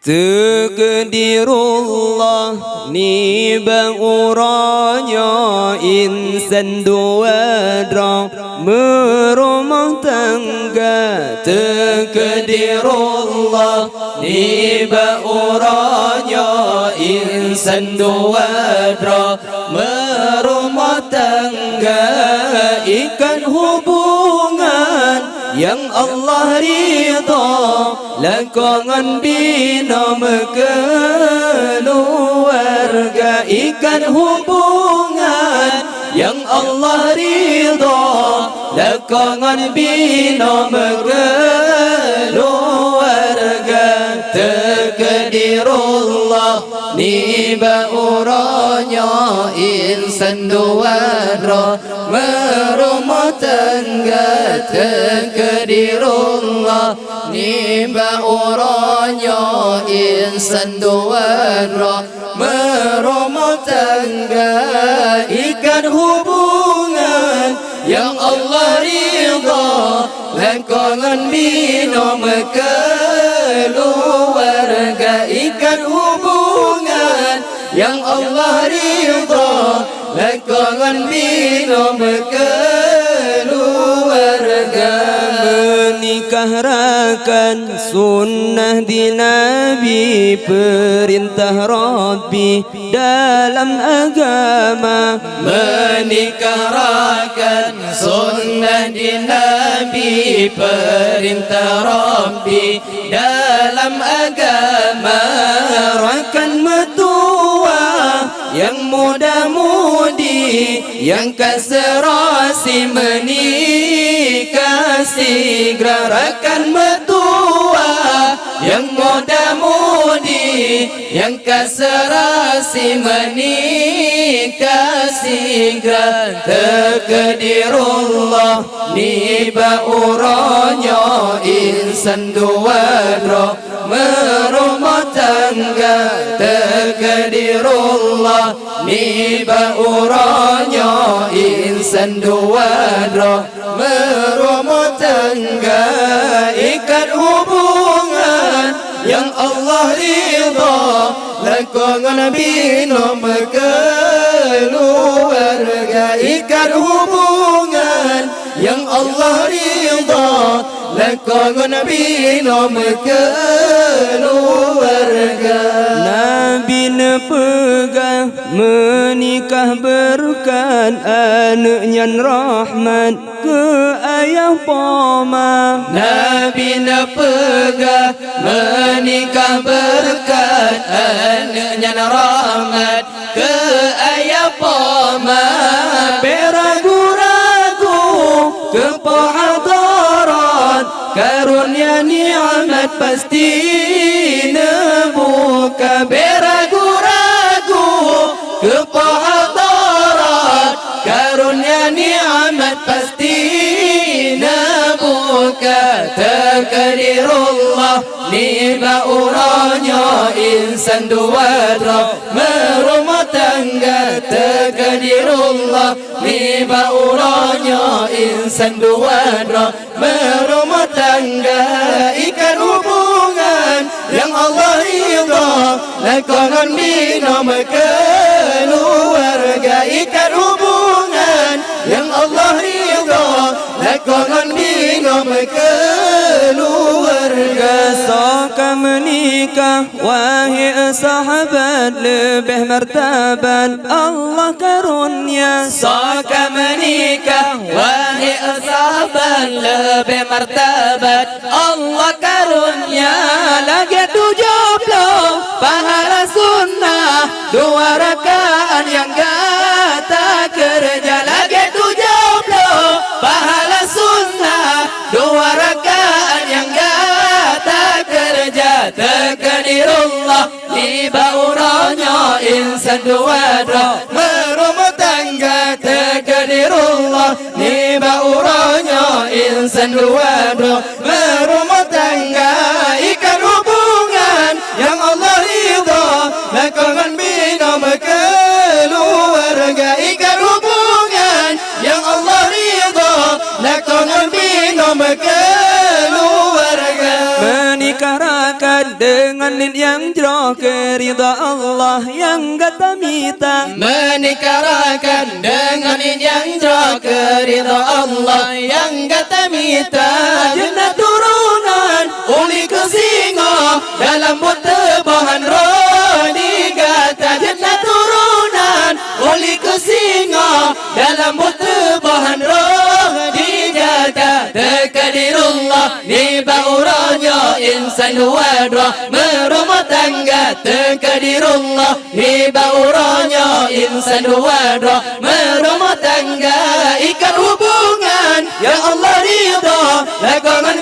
Takdirullah ni beruranya insan dua dra merumah tangga. Takdirullah ni beruranya insan dua dra merumah tangga. Ikan hubungan yang Allah ridha lakongan bina keluarga. Ikan hubungan yang Allah ridha lakongan bina keluarga. Takdirullah ni bauranya insan dua dra merumah tangga. Takdirullah ni bauranya insan dua dra merumah tangga. Ikan hubungan yang Allah ridha lakongan bina keluarga. Ikan hubungan yang Allah ridha lakongan bina keluarga. Menikah rakan sunnah di Nabi, perintah Rabbi dalam agama. Menikah rakan sunnah di Nabi, perintah Rabbi dalam agama. Rakan metua yang muda-mudi yang kaserasi menikah segera. Rakan metua yang muda-mudi yang kaserasi menikah segera. Takdirullah ni bauranya insan dua dra merumah tangga. Takdirullah ni bauranya insan dua dra merumah tangga. Ikat hubungan yang Allah ridha lakongan bina keluarga. Ikat hubungan yang Allah ridha lakongan bina keluarga. Nabi nepegah menikah berkan anaknya Rahman ke ayah poma. Nabi nepegah menikah berkan anaknya Rahmat ke ayah poma. Beragu-ragu ke pohadarat karunia ni'mat pasti nebuka. Beragu-ragu ke pohadarat karunia ni'mat pasti nebuka. Takdirullah ni bauranya insan dua dra merumah tangga. Takdirullah ni bauranya insan dua dra merumah tangga. Ikan hubungan yang Allah ridha lakongan bina keluarga. Ikan hubungan yang Allah ridha lakongan bina keluarga. Saka menikah wahai sahabat lebih martabat Allah karunia. Saka menikah wahai sahabat lebih martabat Allah karunia. Lagi 70 pahala sunnah dua rakaat yang gata kerja. Lagi 70 pahala sunnah dua rakaat yang gata kerja. Takdirullah ni bauranya insan dua dra merumah tangga. Takdirullah ni bauranya insan dua dra merumah tangga. Ikan hubungan yang Allah ridha lakongan bina keluarga. Ikan hubungan yang Allah ridha lakongan bina keluarga. Menikah rakan Menikahkan dengan yang jauh ke ridha Allah yang kata mita. Menikahkan dengan yang jauh ke ridha Allah yang kata mita. Jannah turunan uli ke singa dalam butebahan rodi kata. Jannah turunan uli ke singa dalam butebahan rodi kata. Takadirullah ni bauranya insan wadra merumah tangga. Takadirullah ni bauranya insan wadra merumah tangga. Ikat hubungan yang Allah ridha lakukan